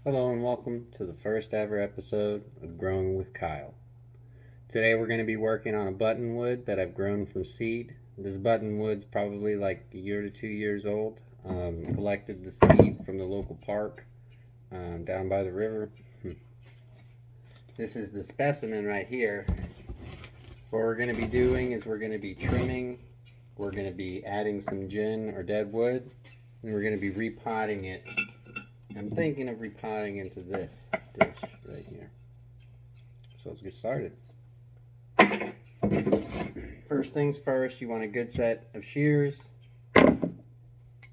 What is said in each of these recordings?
Hello and welcome to the first ever episode of Growing with Kyle. Today we're going to be working on a buttonwood that I've grown from seed. This buttonwood's probably like a year to 2 years old. Collected the seed from the local park down by the river. This is the specimen right here. What we're going to be doing is we're going to be trimming. We're going to be adding some gin or dead wood, and we're going to be repotting it. I'm thinking of repotting into this dish right here. So let's get started. First things first, you want a good set of shears,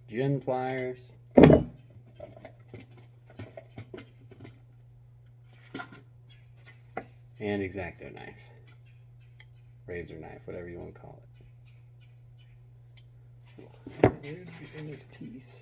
gin pliers, and X-Acto knife, razor knife, whatever you want to call it. Here's this piece.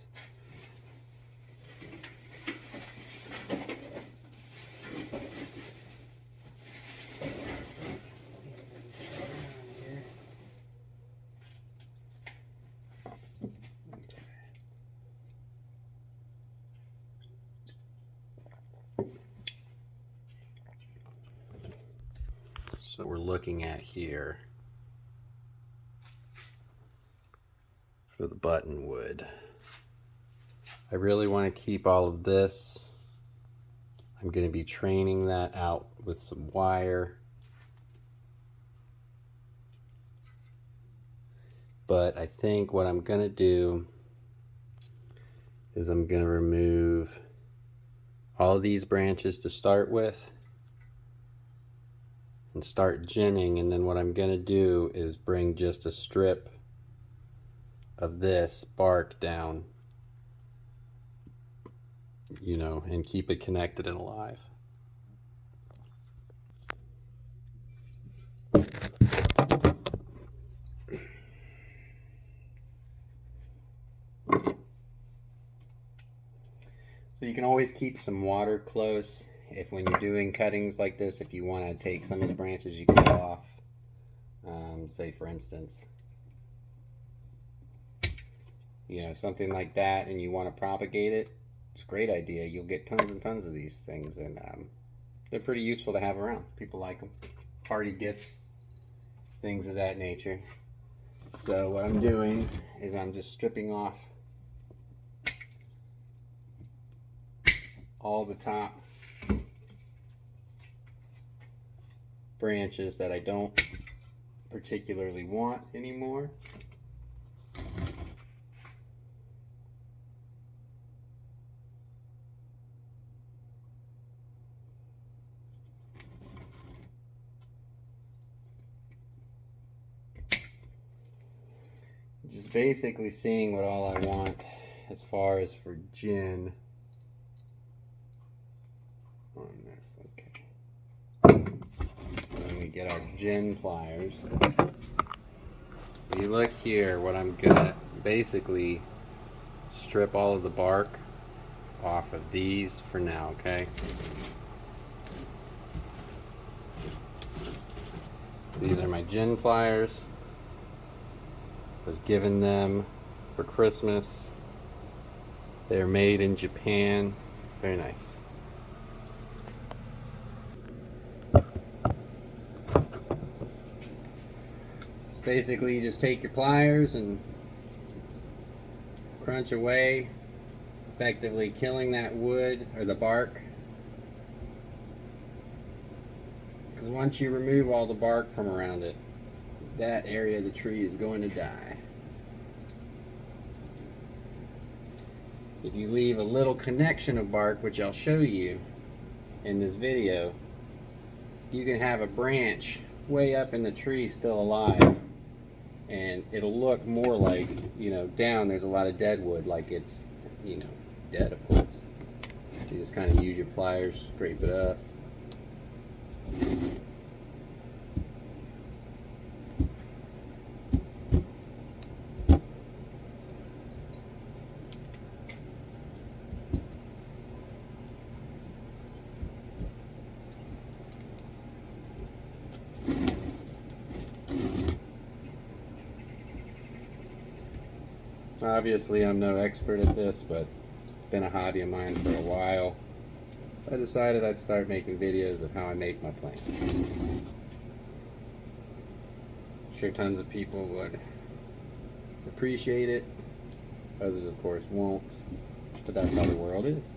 So we're looking at here for the buttonwood. I really want to keep all of this. I'm going to be training that out with some wire. But I think what I'm going to do is I'm going to remove all of these branches to start with and start ginning, and then what I'm going to do is bring just a strip of this bark down, and keep it connected and alive. So you can always keep some water close if when you're doing cuttings like this, if you want to take some of the branches you cut off, say for instance, something like that, and you want to propagate it, it's a great idea. You'll get tons and tons of these things, and they're pretty useful to have around. People like them. Party gifts, things of that nature. So what I'm doing is I'm just stripping off all the top branches that I don't particularly want anymore. Just basically seeing what all I want as far as for gin on this. Okay. So then we get our gin pliers. If you look here, what I'm gonna basically strip all of the bark off of these for now, okay? These are my gin pliers. Was given them for Christmas. They're made in Japan. Very nice. So basically you just take your pliers and crunch away, effectively killing that wood or the bark. Because once you remove all the bark from around it, that area of the tree is going to die. If you leave a little connection of bark, which I'll show you in this video, you can have a branch way up in the tree still alive, and it'll look more like, down there's a lot of dead wood, like it's, dead, of course. You just kind of use your pliers, scrape it up. Obviously, I'm no expert at this, but it's been a hobby of mine for a while. I decided I'd start making videos of how I make my plants. I'm sure tons of people would appreciate it. Others, of course, won't. But that's how the world is.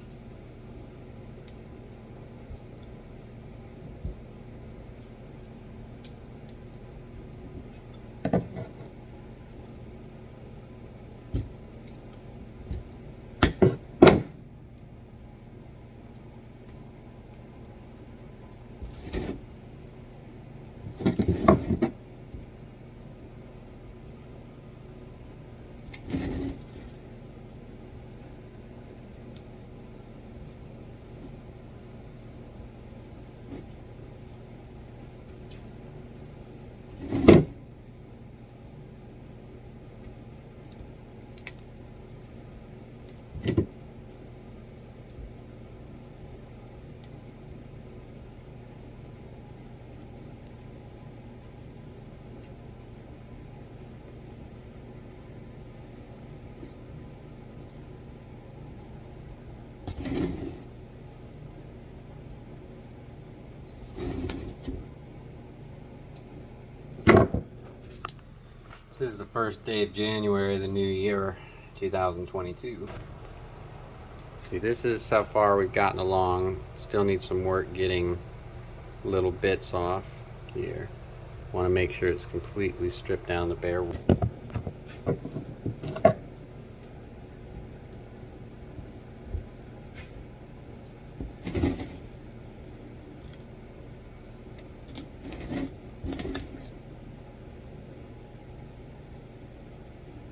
This is the first day of January of the new year, 2022. See, this is how far we've gotten along. Still need some work getting little bits off here. Want to make sure it's completely stripped down the bare wood.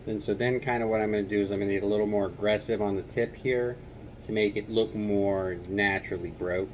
And so then kind of what I'm going to do is I'm going to get a little more aggressive on the tip here to make it look more naturally broke.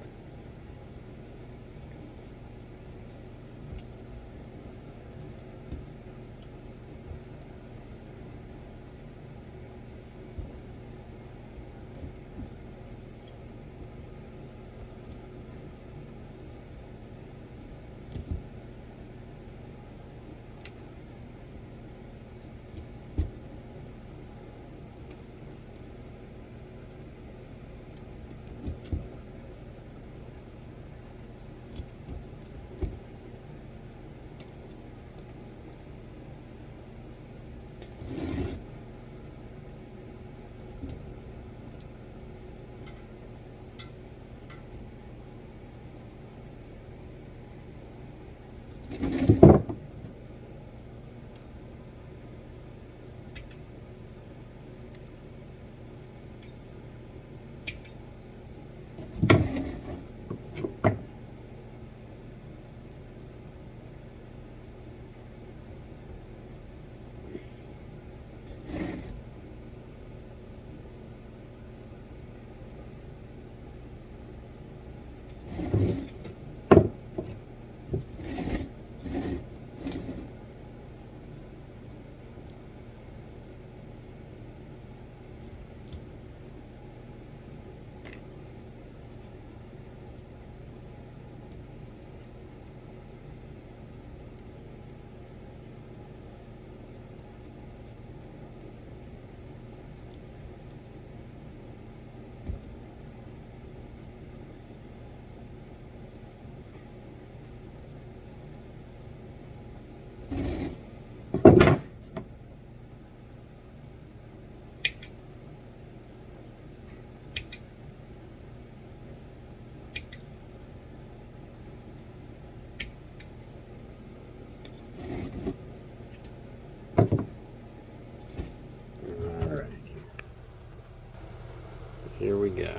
Here we go.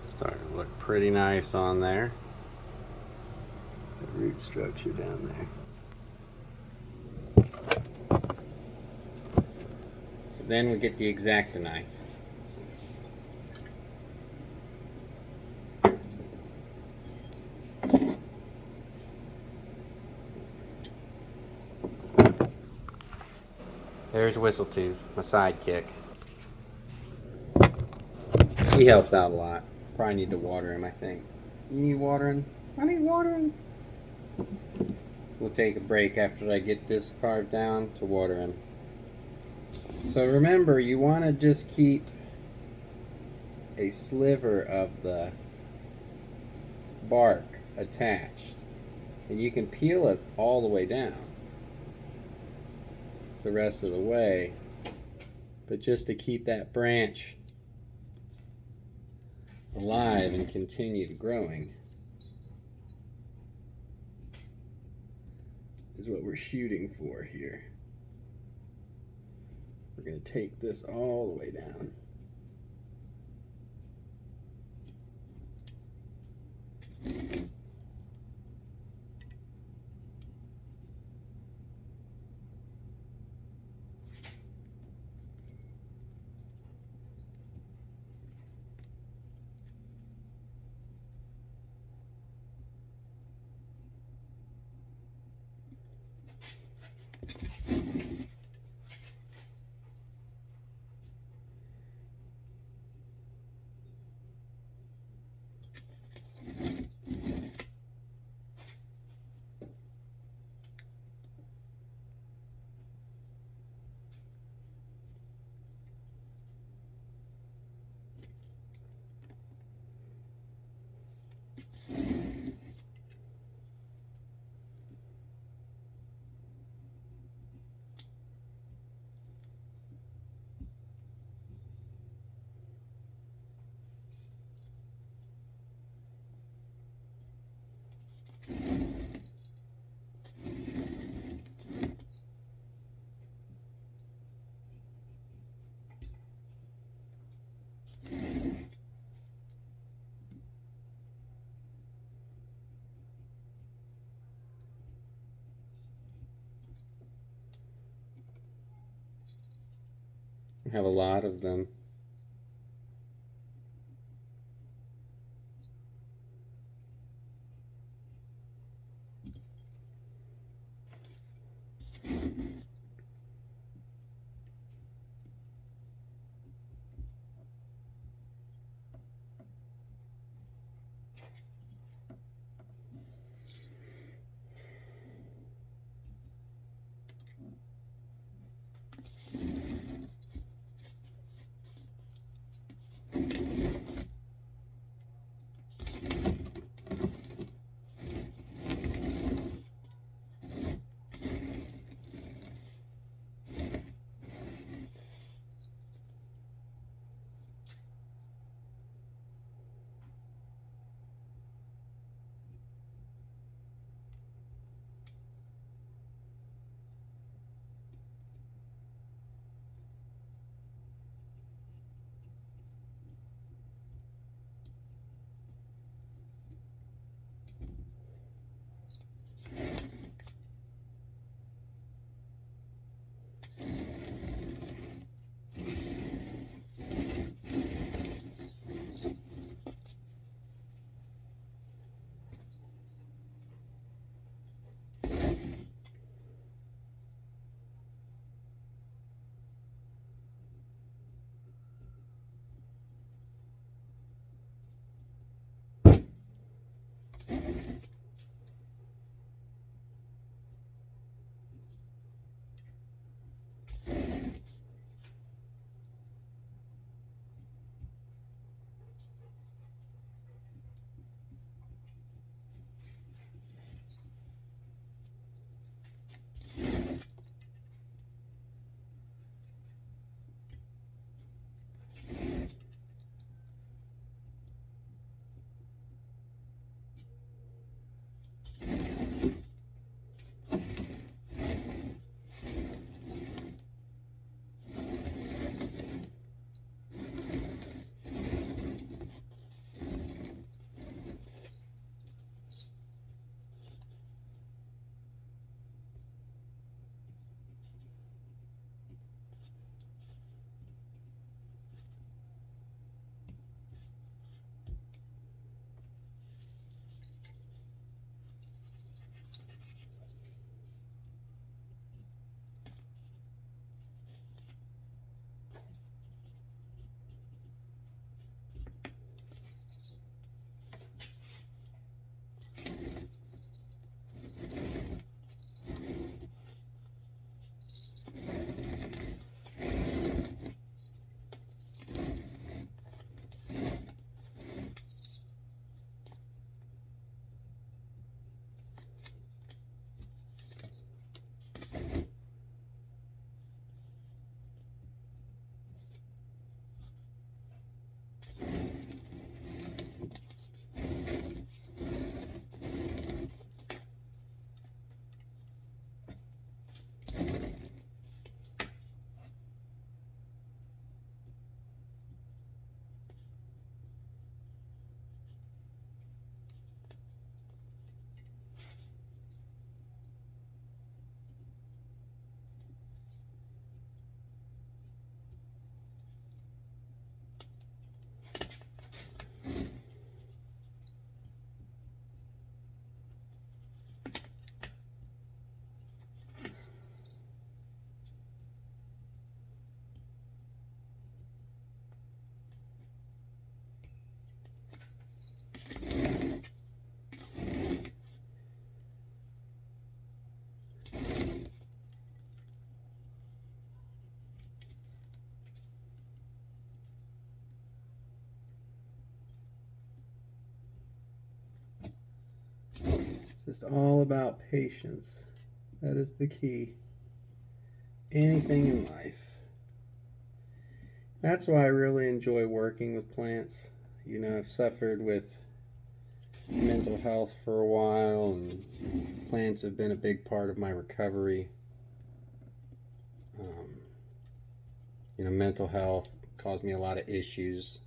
Starting to look pretty nice on there. The root structure down there. So then we get the X-Acto knife. There's Whistletooth, my sidekick. He helps out a lot. Probably need to water him, I think. You need watering? I need watering. We'll take a break after I get this carved down to water him. So remember, you want to just keep a sliver of the bark attached, and you can peel it all the way down the rest of the way, but just to keep that branch alive and continued growing is what we're shooting for here. We're going to take this all the way down. We have a lot of them. It's just all about patience. That is the key. Anything in life. That's why I really enjoy working with plants. You know, I've suffered with mental health for a while, and plants have been a big part of my recovery. You know, mental health caused me a lot of issues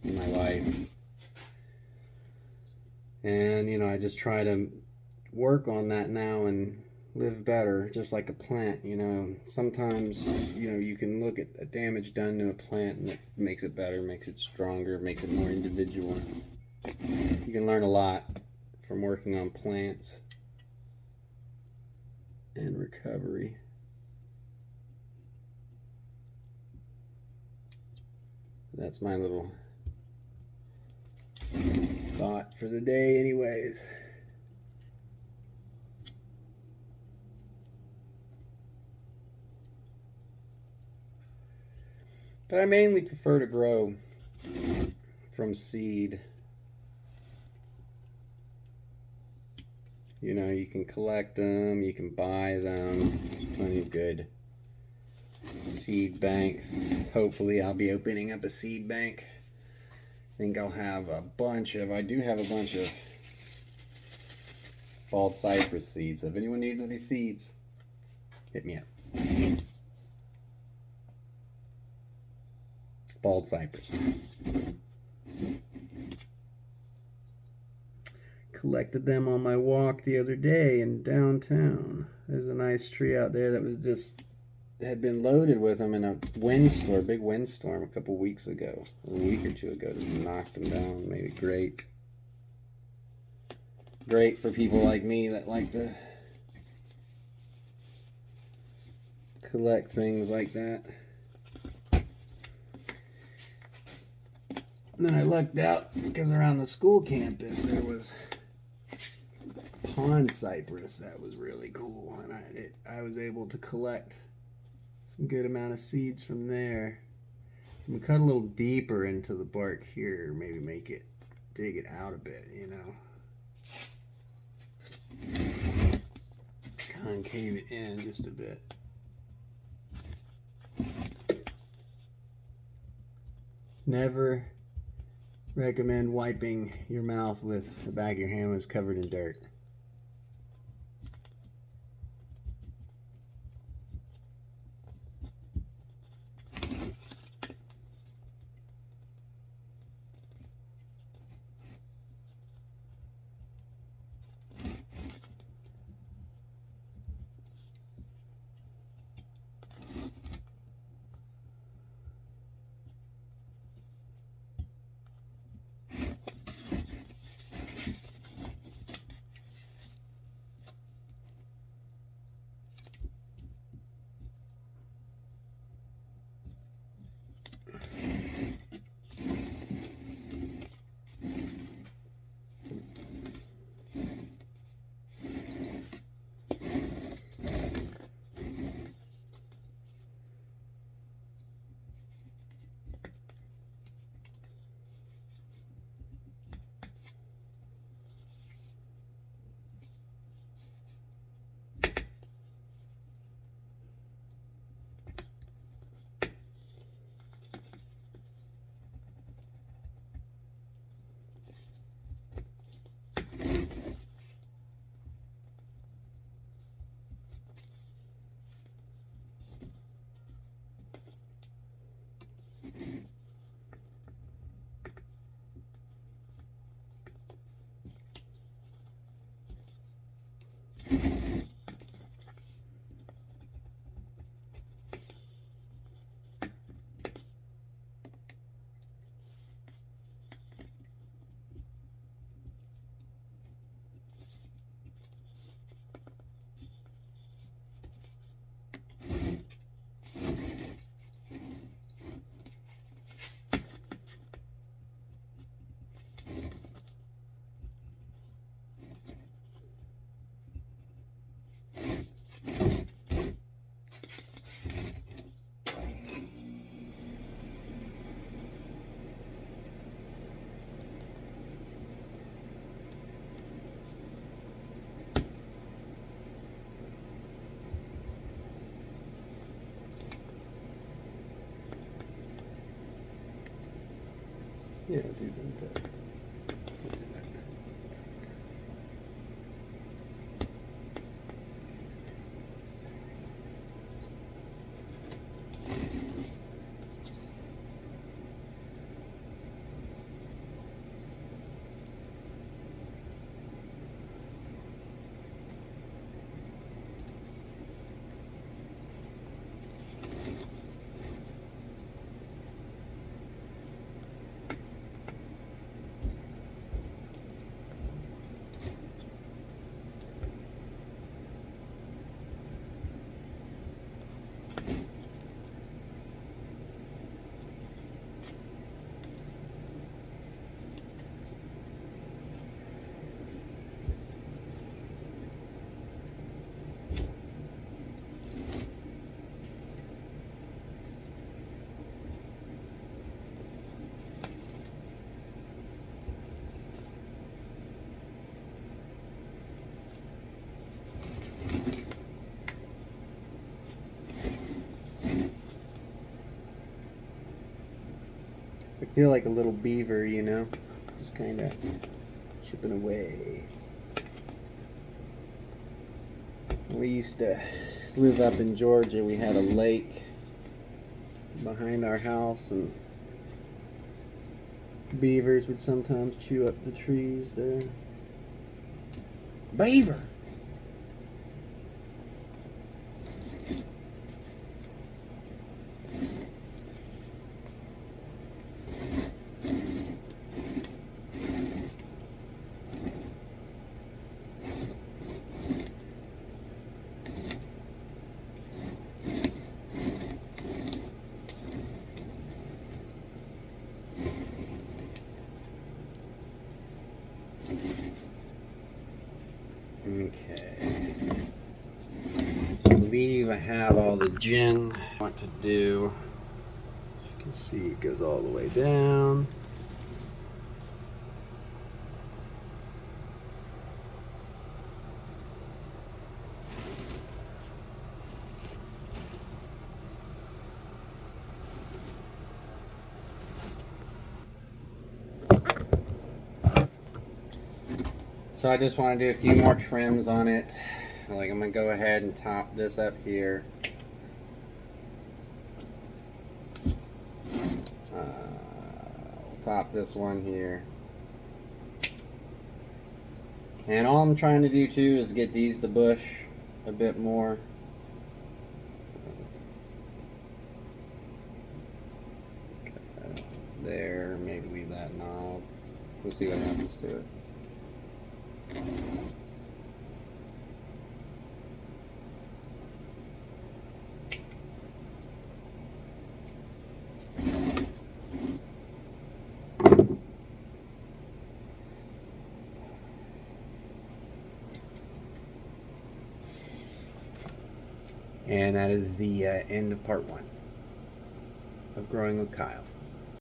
in my life. And, you know, I just try to work on that now and live better, just like a plant. You know, sometimes, you know, you can look at damage done to a plant and it makes it better, makes it stronger, makes it more individual. You can learn a lot from working on plants and recovery. That's my little thought for the day anyways. But I mainly prefer to grow from seed. You know, you can collect them, you can buy them. There's plenty of good seed banks. Hopefully I'll be opening up a seed bank. I think I'll have a bunch of, I do have a bunch of bald cypress seeds. So if anyone needs any seeds, hit me up. Bald cypress. Collected them on my walk the other day in downtown. There's a nice tree out there that was just had been loaded with them in a windstorm, big windstorm a couple weeks ago, a week or two ago. Just knocked them down. Made it great for people like me that like to collect things like that. And then I lucked out because around the school campus there was pond cypress that was really cool, and I was able to collect some good amount of seeds from there. So I'm gonna cut a little deeper into the bark here, maybe dig it out a bit, you know. Concave it in just a bit. Never recommend wiping your mouth with the back of your hand when it's covered in dirt. Yeah, do that. I feel like a little beaver, you know, just kind of chipping away. We used to live up in Georgia. We had a lake behind our house, and beavers would sometimes chew up the trees there. Beaver! Okay. I believe I have all the gin I want to do. As you can see, it goes all the way down. So I just want to do a few more trims on it. Like, I'm going to go ahead and top this up here. Top this one here. And all I'm trying to do too is get these to bush a bit more. There, maybe leave that knob. We'll see what happens to it. And that is the end of part 1 of Growing with Kyle.